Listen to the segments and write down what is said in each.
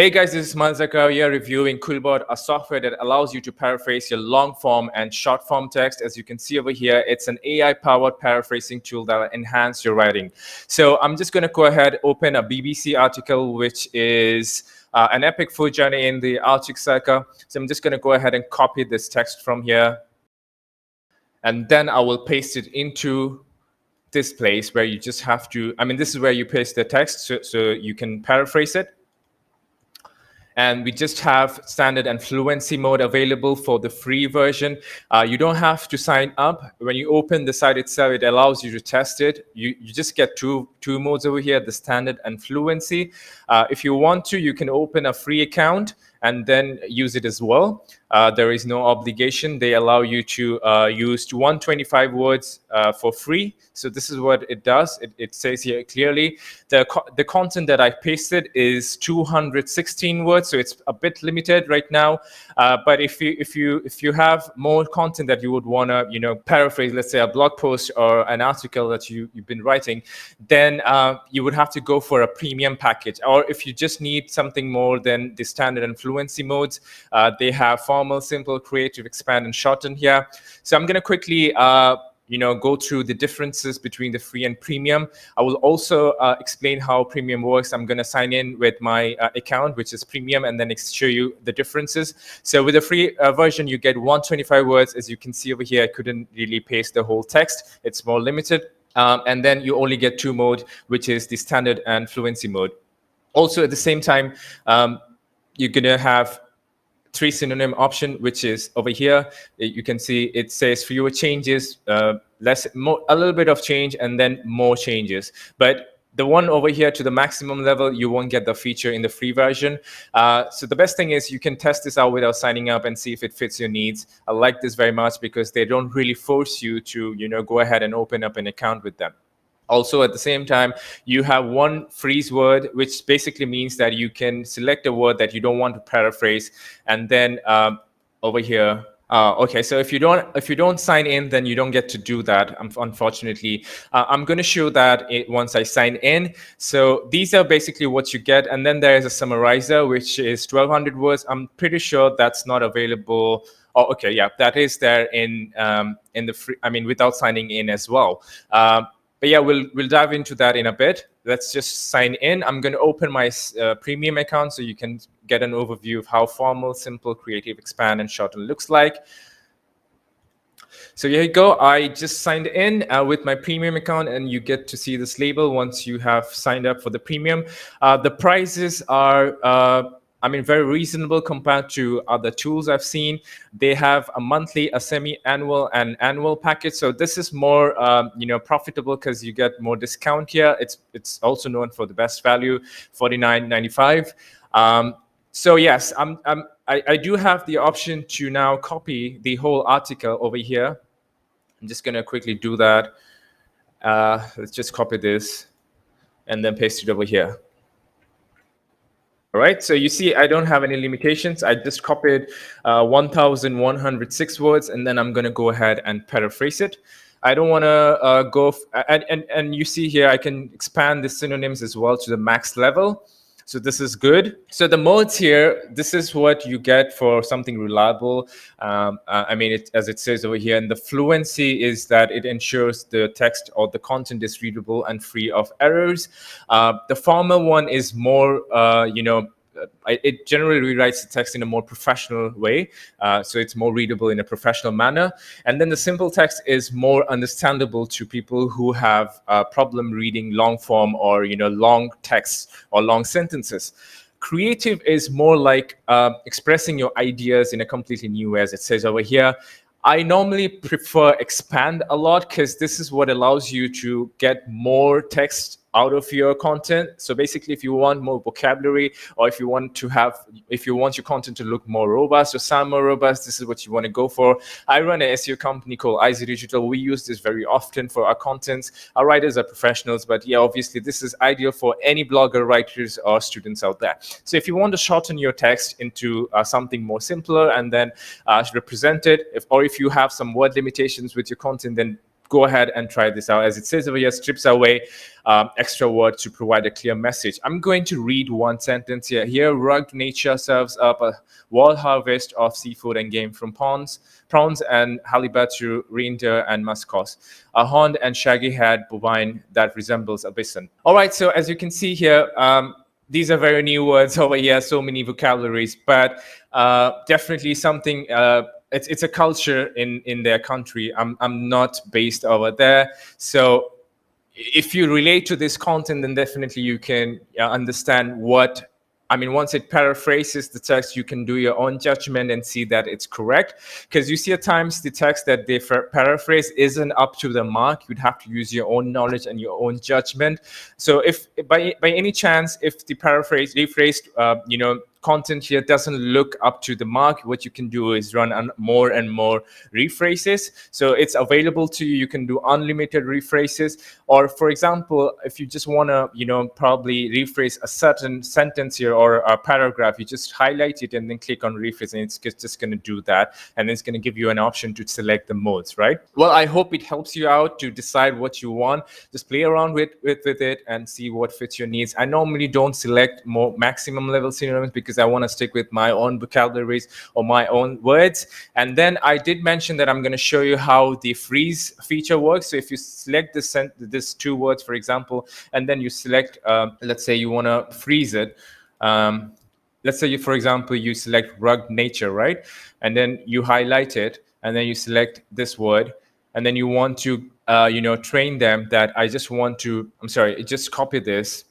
Hey guys, this is Manzaka here reviewing Quillbot, a software that allows you to paraphrase your long form and short form text. As you can see over here, it's an AI-powered paraphrasing tool that will enhance your writing. So I'm just going to go ahead, open a BBC article, which is an epic food journey in the Arctic Circle. So I'm just going to go ahead and copy this text from here. And then I will paste it into this place where you just have to, this is where you paste the text so you can paraphrase it. And we just have standard and fluency mode available for the free version. You don't have to sign up. When you open the site itself, it allows you to test it. You just get two modes over here, the standard and fluency. If you want to, you can open a free account and then use it as well. There is no obligation. They allow you to use 125 words for free. So this is what it does. It says here clearly, the content that I pasted is 216 words, so it's a bit limited right now. But if you have more content that you would want to paraphrase, let's say a blog post or an article that you've been writing, then you would have to go for a premium package. Or if you just need something more than the standard and fluency modes, they have formal, simple, creative, expand, and shorten here. So I'm going to quickly go through the differences between the free and premium. I will also explain how premium works. I'm going to sign in with my account, which is premium, and then show you the differences. So with the free version, you get 125 words. As you can see over here, I couldn't really paste the whole text. It's more limited. And then you only get two modes, which is the standard and fluency mode. Also, at the same time, you're going to have 3 synonym option, which is over here. You can see it says fewer changes, a little bit of change, and then more changes. But the one over here to the maximum level, you won't get the feature in the free version. So the best thing is you can test this out without signing up and see if it fits your needs. I like this very much because they don't really force you to go ahead and open up an account with them. Also, at the same time, you have one freeze word, which basically means that you can select a word that you don't want to paraphrase, and then over here. Okay, so if you don't sign in, then you don't get to do that, unfortunately. I'm going to show that once I sign in. So these are basically what you get, and then there is a summarizer, which is 1,200 words. I'm pretty sure that's not available. Oh, okay, yeah, that is there in the free. Without signing in as well. But yeah, we'll dive into that in a bit. Let's just sign in. I'm going to open my premium account so you can get an overview of how formal, simple, creative, expand, and shorten looks like. So here you go. I just signed in with my premium account, and you get to see this label once you have signed up for the premium. The prices are very reasonable compared to other tools I've seen. They have a monthly, a semi-annual, and annual package. So this is more, profitable because you get more discount here. It's also known for the best value, $49.95. So yes, I do have the option to now copy the whole article over here. I'm just going to quickly do that. Let's just copy this and then paste it over here. All right, so you see I don't have any limitations. I just copied 1,106 words, and then I'm going to go ahead and paraphrase it. I don't want to go, and you see here I can expand the synonyms as well to the max level. So this is good. So the modes here, this is what you get for something reliable. As it says over here, and the fluency is that it ensures the text or the content is readable and free of errors. The formal one is more, it generally rewrites the text in a more professional way. So it's more readable in a professional manner. And then the simple text is more understandable to people who have a problem reading long form or, long text or long sentences. Creative is more like expressing your ideas in a completely new way, as it says over here. I normally prefer expand a lot because this is what allows you to get more text out of your content. So basically, if you want more vocabulary, or if you want your content to look more robust or sound more robust, this is what you want to go for. I run an SEO company called IZ Digital. We use this very often for our contents. Our writers are professionals, but yeah, obviously this is ideal for any blogger, writers, or students out there. So if you want to shorten your text into something more simpler and then represent it, or if you have some word limitations with your content, then go ahead and try this out. As it says over here, strips away extra words to provide a clear message. I'm going to read one sentence here. Here, rugged nature serves up a wall harvest of seafood and game from prawns and halibut to reindeer and muskox, a horned and shaggy-haired bovine that resembles a bison. All right, so as you can see here, these are very new words over here, so many vocabularies, but definitely something. It's a culture in their country. I'm not based over there, so if you relate to this content, then definitely you can understand what. I mean, once it paraphrases the text, you can do your own judgment and see that it's correct. Because you see at times the text that they paraphrase isn't up to the mark. You'd have to use your own knowledge and your own judgment. So if by any chance, if the rephrased, content here doesn't look up to the mark, what you can do is run on more and more rephrases. So it's available to you. You can do unlimited rephrases. Or for example, if you just want to, probably rephrase a certain sentence here or a paragraph, you just highlight it and then click on rephrase, and it's just going to do that. And then it's going to give you an option to select the modes, right? Well, I hope it helps you out to decide what you want. Just play around with it and see what fits your needs. I normally don't select more maximum level synonyms because I want to stick with my own vocabularies or my own words. And then I did mention that I'm going to show you how the freeze feature works. So if you select this two words, for example, and then you select, let's say you want to freeze it. Let's say for example, you select rugged nature, right? And then you highlight it, and then you select this word, and then you want to, train them that just copy this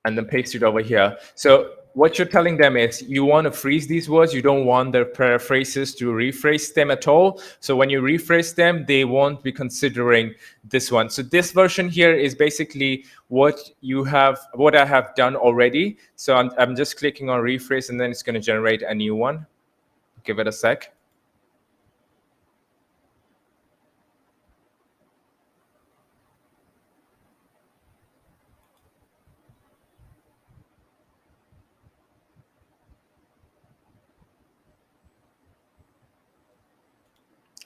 and then paste it over here. So what you're telling them is you want to freeze these words. You don't want the paraphrases to rephrase them at all. So when you rephrase them, they won't be considering this one. So this version here is basically what I have done already. So I'm just clicking on rephrase, and then it's going to generate a new one. Give it a sec.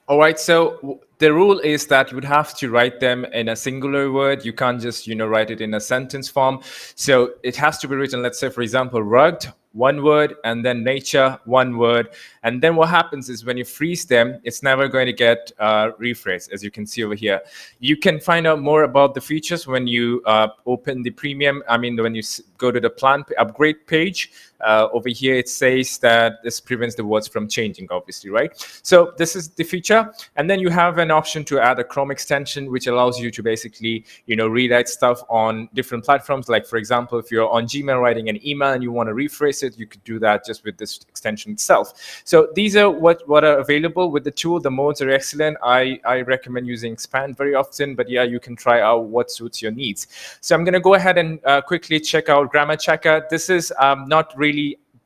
All right, so the rule is that you would have to write them in a singular word. You can't just, write it in a sentence form. So it has to be written, let's say, for example, rugged, one word, and then nature, one word. And then what happens is when you freeze them, it's never going to get rephrased, as you can see over here. You can find out more about the features when you open the premium. I mean, when you go to the plan upgrade page, over here, it says that this prevents the words from changing, obviously, right? So this is the feature. And then you have an option to add a Chrome extension, which allows you to basically, rewrite stuff on different platforms. Like, for example, if you're on Gmail writing an email and you want to rephrase it, you could do that just with this extension itself. So these are what are available with the tool. The modes are excellent. I recommend using Expand very often, but yeah, you can try out what suits your needs. So I'm going to go ahead and quickly check out Grammar Checker. This is not really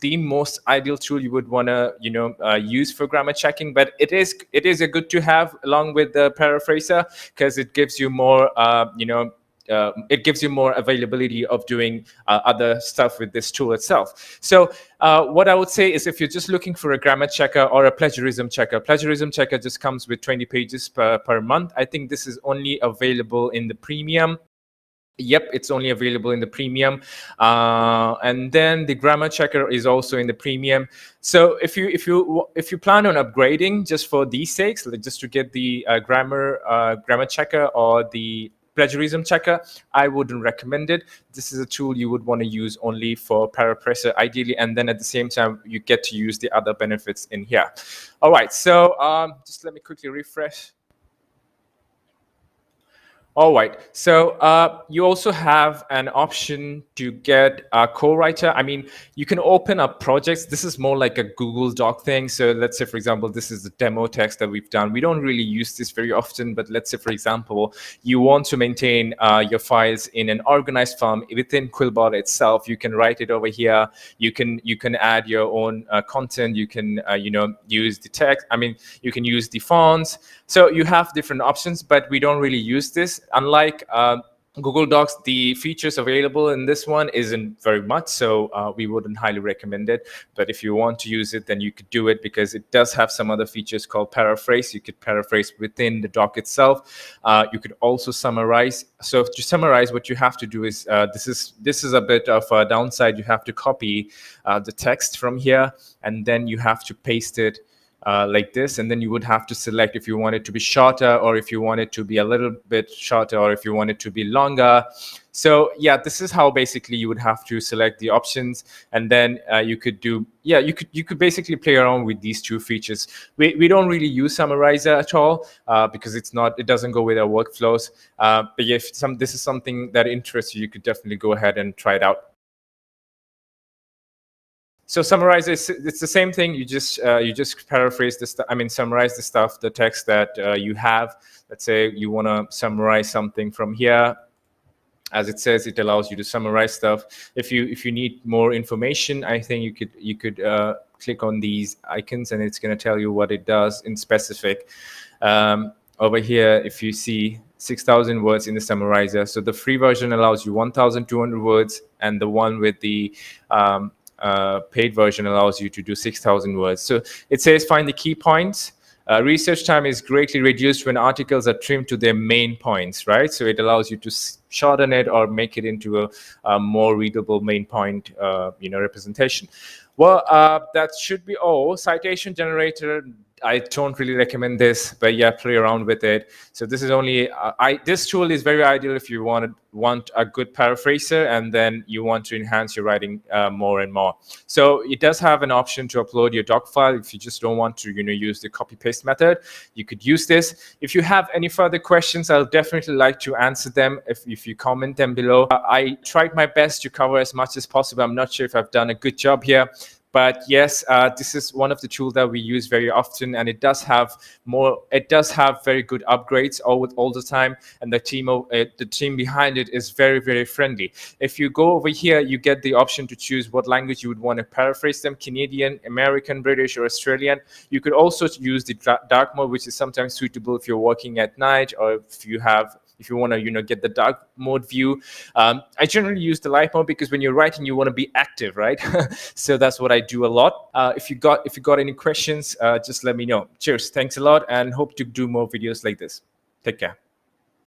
the most ideal tool you would want to use for grammar checking, but it is a good to have along with the paraphraser, because it gives you more it gives you more availability of doing other stuff with this tool itself. So what I would say is, if you're just looking for a grammar checker or a plagiarism checker just comes with 20 pages per month. I think this is only available in the premium. Yep, it's only available in the premium, and then the grammar checker is also in the premium. So if you plan on upgrading just for these sakes, like just to get the grammar checker or the plagiarism checker, I wouldn't recommend it. This is a tool you would want to use only for Paraphraser ideally, and then at the same time you get to use the other benefits in here. All right, so just let me quickly refresh. All right, so you also have an option to get a co-writer. I mean, you can open up projects. This is more like a Google Doc thing. So let's say, for example, this is the demo text that we've done. We don't really use this very often, but let's say, for example, you want to maintain your files in an organized form within Quillbot itself. You can write it over here. You can add your own content. You can use the text. I mean, you can use the fonts. So you have different options, but we don't really use this. Unlike Google Docs, the features available in this one isn't very much, so we wouldn't highly recommend it. But if you want to use it, then you could do it, because it does have some other features called paraphrase. You could paraphrase within the doc itself. You could also summarize. So to summarize, what you have to do is this is a bit of a downside. You have to copy the text from here, and then you have to paste it like this, and then you would have to select if you want it to be shorter, or if you want it to be a little bit shorter, or if you want it to be longer. So yeah, this is how basically you would have to select the options, and then you could do, yeah, you could basically play around with these two features. We don't really use Summarizer at all because it doesn't go with our workflows. But yeah, if this is something that interests you, you could definitely go ahead and try it out. So summarize it's the same thing. You just paraphrase this. Summarize the stuff, the text that you have. Let's say you want to summarize something from here. As it says, it allows you to summarize stuff. If you need more information, I think you could click on these icons, and it's going to tell you what it does in specific. Over here, if you see 6,000 words in the summarizer, so the free version allows you 1,200 words, and the one with the paid version allows you to do 6,000 words. So it says find the key points. Research time is greatly reduced when articles are trimmed to their main points, right? So it allows you to shorten it or make it into a more readable main point, representation. Well, that should be all. Citation generator, I don't really recommend this, but yeah, play around with it. So this is only this tool is very ideal if you want a good paraphraser, and then you want to enhance your writing more and more. So it does have an option to upload your doc file if you just don't want to use the copy paste method. You could use this. If you have any further questions, I'll definitely like to answer them if you comment them below. I tried my best to cover as much as possible. I'm not sure if I've done a good job here. But yes, this is one of the tools that we use very often, and it does have very good upgrades all the time, and the team behind it is very, very friendly. If you go over here, you get the option to choose what language you would want to paraphrase them: Canadian, American, British, or Australian. You could also use the dark mode, which is sometimes suitable if you're working at night, or if you want to get the dark mode view. I generally use the light mode because when you're writing, you want to be active, right? So that's what I do a lot. If you got any questions, just let me know. Cheers, thanks a lot, and hope to do more videos like this. Take care.